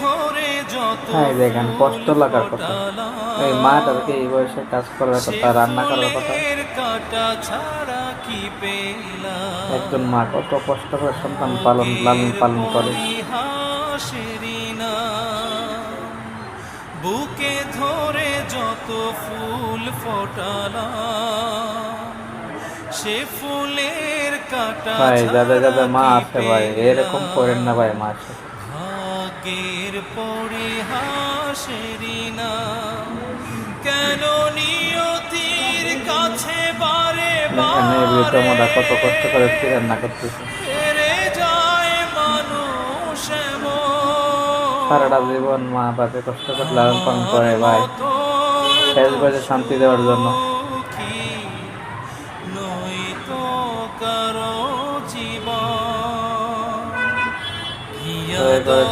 ধরে যত হ্যাঁ দেখেন কষ্ট লাগার কথা, এই মাটাকে এই বয়সে কাজ করার কথা, রান্না করার কথা। কাটা ছাড়া কি পেলাম, একজন মা কত কষ্ট করে সন্তান লালন পালন করে। বুকে ধরে যত ফুল ফোটালাম, সে ফুলের কাটা ভাই যাদের ছাড়া মা কি আছে ভাই এরকম করেন না ভাই, মা আছে। ভাগ্যের পরিহাসেরই না, কেন নিয়তির কাছে বারে দেখেন এই বৃদ্ধ মারা কত কষ্ট করে রান্না করতেছে, হেরে যায় মানুষ সারাটা জীবন মা বাপে কষ্ট করে লালন পালন করে ভাই, শেষ বয়সে শান্তি দেওয়ার জন্য। নয়তো কারো জীবন।